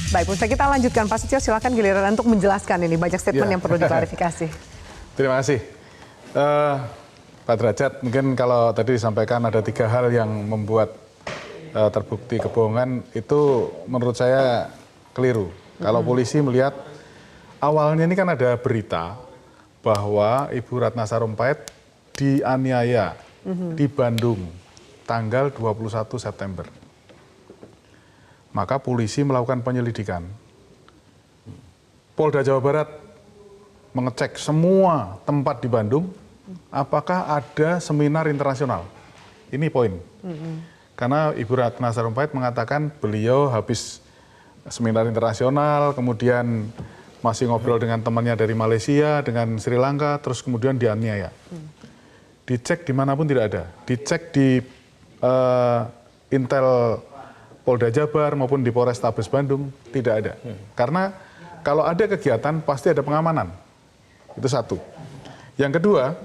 Baik, pemirsa kita lanjutkan. Pak Setio, silakan giliran untuk menjelaskan ini. Banyak statement yang perlu diklarifikasi. Terima kasih. Pak Derajat, mungkin kalau tadi disampaikan ada 3 hal yang membuat terbukti kebohongan, itu menurut saya keliru. Kalau polisi melihat, awalnya ini kan ada berita bahwa Ibu Ratna Sarumpait dianiaya di Bandung tanggal 21 September. Maka polisi melakukan penyelidikan. Polda Jawa Barat mengecek semua tempat di Bandung, apakah ada seminar internasional. Ini poin. Karena Ibu Ratna Sarumpait mengatakan beliau habis seminar internasional, kemudian masih ngobrol dengan temannya dari Malaysia, dengan Sri Lanka, terus kemudian dianiaya. Dicek dimanapun tidak ada. Dicek di Intel Polda Jabar maupun di Polrestabes Bandung, tidak ada. Karena kalau ada kegiatan, pasti ada pengamanan. Itu satu. Yang kedua,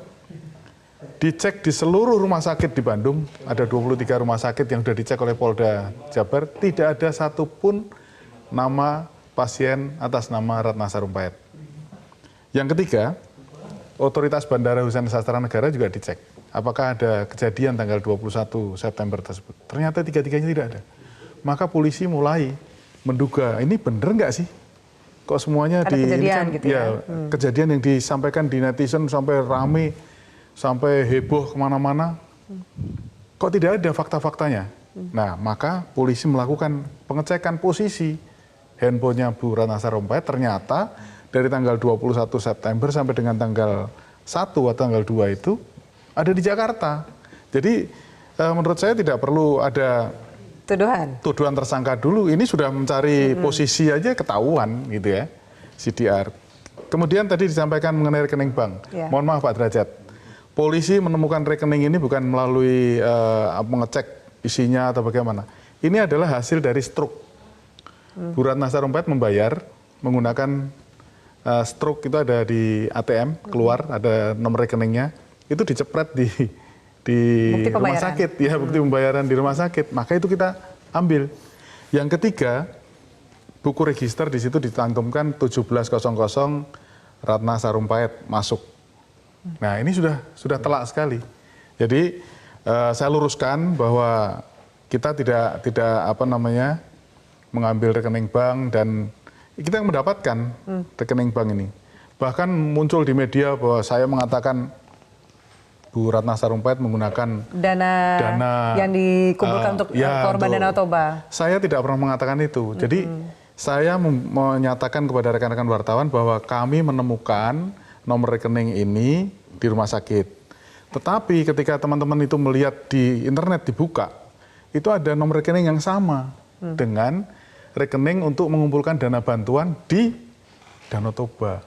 dicek di seluruh rumah sakit di Bandung, ada 23 rumah sakit yang sudah dicek oleh Polda Jabar, tidak ada satupun nama pasien atas nama Ratna Sarumpait. Yang ketiga, otoritas Bandara Husein Sastra Negara juga dicek. Apakah ada kejadian tanggal 21 September tersebut. Ternyata tiga-tiganya tidak ada. Maka polisi mulai menduga, ini bener nggak sih? Kok semuanya ada kejadian gitu ya? Kejadian yang disampaikan di netizen sampai rame, sampai heboh kemana-mana, kok tidak ada fakta-faktanya? Nah, maka polisi melakukan pengecekan posisi handphonenya Bu Ratna Sarumpait, ternyata dari tanggal 21 September sampai dengan tanggal 1 atau tanggal 2 itu ada di Jakarta. Jadi menurut saya tidak perlu ada tuduhan tersangka dulu, ini sudah mencari posisi aja ketahuan gitu ya, CDR. Kemudian tadi disampaikan mengenai rekening bank. Mohon maaf Pak Derajat, polisi menemukan rekening ini bukan melalui mengecek isinya atau bagaimana. Ini adalah hasil dari struk. Bu Ratna Sarumpait membayar menggunakan struk, itu ada di ATM, keluar ada nomor rekeningnya, itu dicepret di rumah sakit, ya bukti pembayaran di rumah sakit, maka itu kita ambil. Yang ketiga, buku register di situ dicantumkan 1700 Ratna Sarumpait masuk. Nah ini sudah telak sekali. Jadi saya luruskan bahwa kita tidak mengambil rekening bank dan kita mendapatkan rekening bank ini. Bahkan muncul di media bahwa saya mengatakan Bu Ratna Sarumpait menggunakan dana yang dikumpulkan untuk korban Danau Toba. Saya tidak pernah mengatakan itu. Jadi saya menyatakan kepada rekan-rekan wartawan bahwa kami menemukan nomor rekening ini di rumah sakit. Tetapi ketika teman-teman itu melihat di internet dibuka, itu ada nomor rekening yang sama dengan rekening untuk mengumpulkan dana bantuan di Danau Toba.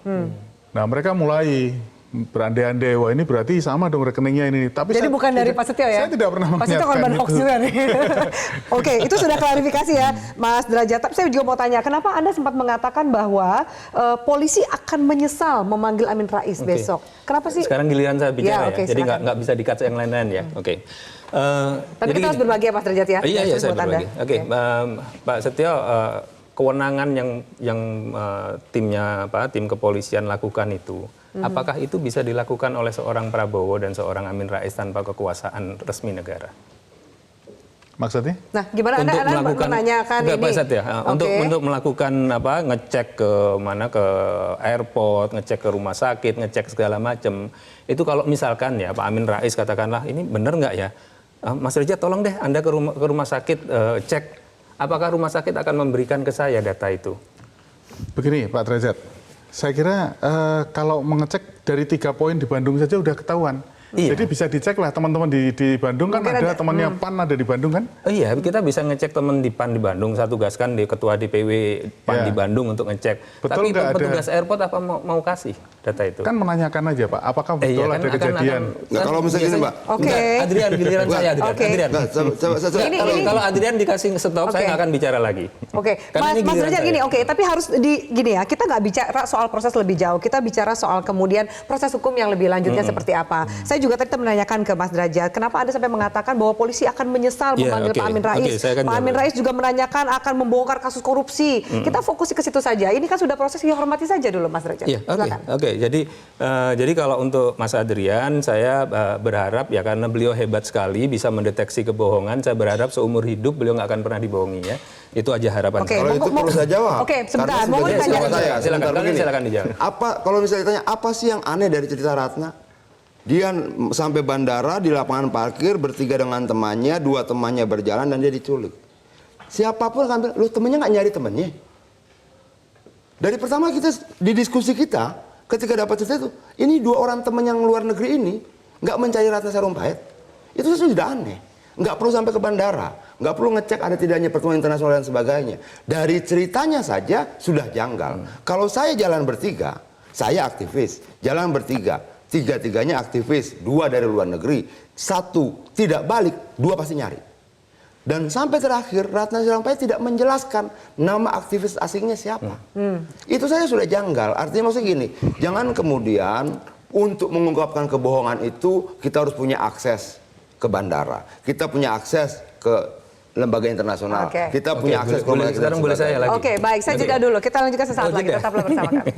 Nah mereka mulai berandai-andai, wah ini berarti sama dong rekeningnya ini. Tapi jadi bukan dari Pak Setio ya? Saya tidak pernah mengingatkan itu. Pak Setio korban hoax juga nih. Oke, itu sudah klarifikasi ya Mas Derajat. Tapi saya juga mau tanya, kenapa Anda sempat mengatakan bahwa polisi akan menyesal memanggil Amin Rais besok? Kenapa sih? Sekarang giliran saya bicara ya, jadi nggak bisa di-cut yang lain-lain ya. Tapi kita harus berbagi ya Pak Derajat ya? Iya, saya berbagi. Pak Setio, kewenangan yang tim kepolisian lakukan itu, apakah itu bisa dilakukan oleh seorang Prabowo dan seorang Amin Rais tanpa kekuasaan resmi negara? Maksudnya? Nah, gimana Anda menanyakan ini? Pak Setio, untuk melakukan ngecek ke airport, ngecek ke rumah sakit, ngecek segala macam. Itu kalau misalkan ya Pak Amin Rais katakanlah ini benar nggak ya? Mas Derajat tolong deh Anda ke rumah sakit cek. Apakah rumah sakit akan memberikan ke saya data itu? Begini Pak Derajat, saya kira kalau mengecek dari 3 poin di Bandung saja udah ketahuan. Iya. Jadi bisa dicek lah teman-teman di Bandung kan ada temannya PAN ada di Bandung kan? Iya, kita bisa ngecek teman di PAN di Bandung. Saya tugaskan di ketua DPW PAN di Bandung untuk ngecek. Betul. Tapi petugas airport apa mau kasih data itu. Kan menanyakan aja Pak, apakah betul Iya, kan ada kejadian? Nah, kalau misalnya gini, Mbak. Oke. Enggak, Adrian, giliran saya, Adrian. Oke. Adrian. Nah, Kalau Adrian dikasih stop, saya Oke. nggak akan bicara lagi. Oke, Karena ini Mas giliran Derajat saya. gini, oke, tapi harus gini ya, kita nggak bicara soal proses lebih jauh, kita bicara soal kemudian proses hukum yang lebih lanjutnya seperti apa. Saya juga tadi menanyakan ke Mas Derajat, kenapa Anda sampai mengatakan bahwa polisi akan menyesal Iya, memanggil oke. Pak Amin Rais. Oke, saya akan Pak Amin jawab. Rais juga menanyakan akan membongkar kasus korupsi. Kita fokus ke situ saja. Ini kan sudah proses, dihormati saja dulu Mas Derajat. Iya, oke, Silakan. oke. Jadi kalau untuk Mas Adrian, saya berharap ya karena beliau hebat sekali bisa mendeteksi kebohongan. Saya berharap seumur hidup beliau nggak akan pernah dibohongi ya. Itu aja harapan Oke, saya. Kalau itu perlu saya jawab. Oke, sebentar, Karena mau sebagai ditanya. siswa saya, Silakan, sebentar kalian begini. silakan dijawab. Kalau misalnya ditanya apa sih yang aneh dari cerita Ratna? Dia sampai bandara di lapangan parkir bertiga dengan temannya, 2 temannya berjalan dan dia diculik. Siapapun kan bilang, lu temennya nggak nyari temennya. Dari pertama kita di diskusi kita, ketika dapat cerita itu, ini 2 orang teman yang luar negeri ini nggak mencari Ratna Sarumpait, itu sudah aneh. Nggak perlu sampai ke bandara, nggak perlu ngecek ada tidaknya pertemuan internasional dan sebagainya. Dari ceritanya saja sudah janggal. Kalau saya jalan bertiga, saya aktivis, jalan bertiga, 3-tiganya aktivis, 2 dari luar negeri, 1 tidak balik, 2 pasti nyari. Dan sampai terakhir Ratna Sarumpait tidak menjelaskan nama aktivis asingnya siapa. Itu saja sudah janggal. Artinya maksudnya gini, jangan kemudian untuk mengungkapkan kebohongan itu kita harus punya akses ke bandara, kita punya akses ke lembaga internasional, Oke. kita punya akses ke lembaga Sekarang boleh saya lagi. Oke, baik, saya jeda dulu. Kita lanjutkan sesaat Oh, lagi, jeda. tetaplah bersama kami.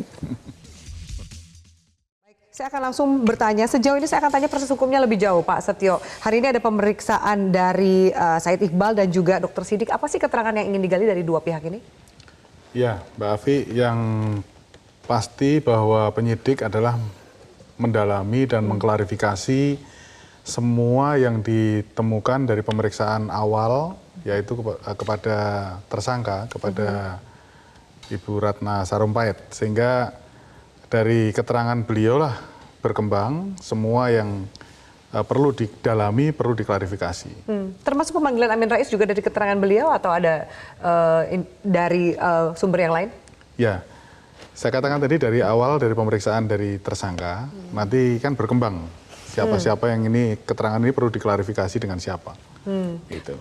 Saya akan langsung bertanya, sejauh ini saya akan tanya proses hukumnya lebih jauh Pak Setio. Hari ini ada pemeriksaan dari Said Iqbal dan juga Dr. Sidik. Apa sih keterangan yang ingin digali dari 2 pihak ini? Ya, Mbak Afi, yang pasti bahwa penyidik adalah mendalami dan mengklarifikasi semua yang ditemukan dari pemeriksaan awal, yaitu kepada tersangka, kepada Ibu Ratna Sarumpait. Sehingga dari keterangan beliau lah berkembang semua yang perlu didalami, perlu diklarifikasi. Termasuk pemanggilan Amin Rais juga dari keterangan beliau atau ada dari sumber yang lain? Ya, saya katakan tadi dari awal dari pemeriksaan dari tersangka, nanti kan berkembang siapa-siapa yang ini keterangan ini perlu diklarifikasi dengan siapa. Gitu.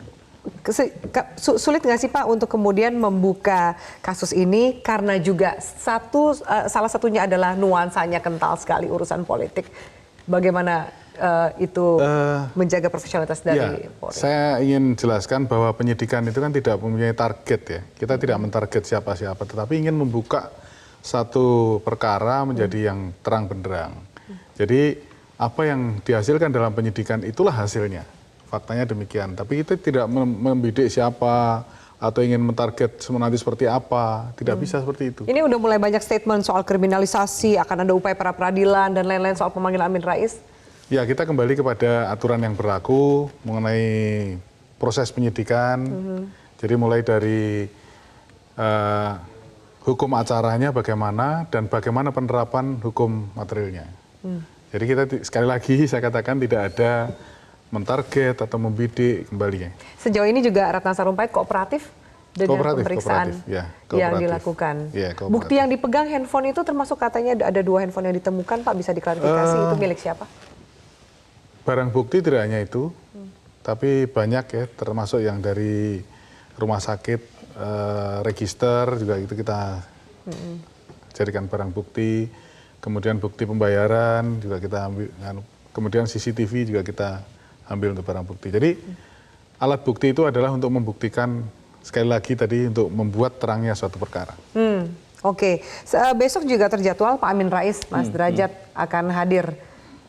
Sulit nggak sih Pak untuk kemudian membuka kasus ini karena juga salah satunya adalah nuansanya kental sekali urusan politik. Bagaimana itu menjaga profesionalitas dari Polri? Saya ingin jelaskan bahwa penyidikan itu kan tidak mempunyai target ya. Kita tidak mentarget siapa-siapa, tetapi ingin membuka satu perkara menjadi yang terang benderang. Jadi apa yang dihasilkan dalam penyidikan itulah hasilnya. Faktanya demikian. Tapi kita tidak membidik siapa atau ingin mentarget nanti seperti apa. Tidak bisa seperti itu. Ini udah mulai banyak statement soal kriminalisasi, akan ada upaya pra peradilan dan lain-lain soal pemanggilan Amin Rais. Ya, kita kembali kepada aturan yang berlaku mengenai proses penyidikan. Jadi mulai dari hukum acaranya bagaimana dan bagaimana penerapan hukum materialnya. Jadi kita sekali lagi saya katakan tidak ada mentarget atau membidik kembalinya. Sejauh ini juga Ratna Sarumpait kooperatif dengan pemeriksaan ya, yang dilakukan. Ya, Bukti yang dipegang handphone itu termasuk katanya ada 2 handphone yang ditemukan, Pak, bisa diklarifikasi itu milik siapa? Barang bukti tidak hanya itu, tapi banyak ya, termasuk yang dari rumah sakit, register juga itu kita jadikan barang bukti. Kemudian bukti pembayaran juga kita ambil, kemudian CCTV juga kita ambil untuk barang bukti. Jadi alat bukti itu adalah untuk membuktikan, sekali lagi tadi, untuk membuat terangnya suatu perkara. Oke. Besok juga terjadwal Pak Amin Rais, Mas Derajat akan hadir.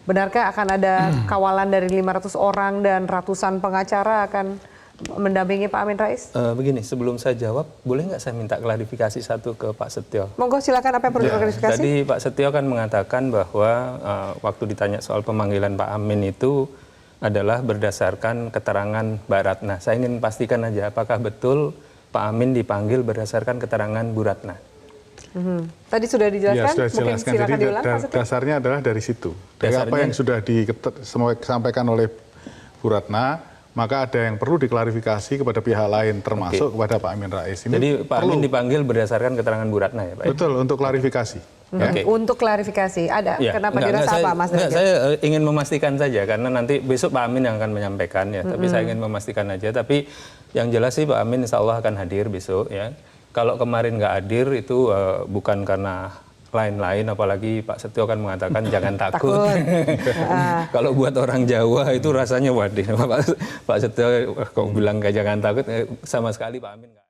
Benarkah akan ada kawalan dari 500 orang dan ratusan pengacara akan mendampingi Pak Amin Rais? Begini, sebelum saya jawab, boleh nggak saya minta klarifikasi satu ke Pak Setio? Monggo silakan, apa yang perlu diklarifikasi? Tadi Pak Setio kan mengatakan bahwa waktu ditanya soal pemanggilan Pak Amin itu adalah berdasarkan keterangan Mbak Ratna. Saya ingin pastikan aja, apakah betul Pak Amin dipanggil berdasarkan keterangan Bu Ratna? Tadi sudah dijelaskan, Ya, sudah mungkin dijelaskan. silakan Jadi diulang, Pak Setio. dasarnya adalah dari situ. Dari apa yang sudah disampaikan oleh Bu Ratna, maka ada yang perlu diklarifikasi kepada pihak lain, termasuk kepada Pak Amin Rais. Ini Jadi Pak Amin dipanggil berdasarkan keterangan Bu Ratna ya Pak? Betul, untuk klarifikasi. Oke. Untuk klarifikasi, ada kenapa dirasa apa Mas Derajat? Saya ingin memastikan saja karena nanti besok Pak Amin yang akan menyampaikan ya. Tapi saya ingin memastikan aja. Tapi yang jelas sih Pak Amin insya Allah akan hadir besok ya. Kalau kemarin nggak hadir itu bukan karena lain-lain, apalagi Pak Setio kan mengatakan jangan takut. Kalau buat orang Jawa itu rasanya waduh, Pak Setio kok bilang jangan takut, sama sekali Pak Amin nggak.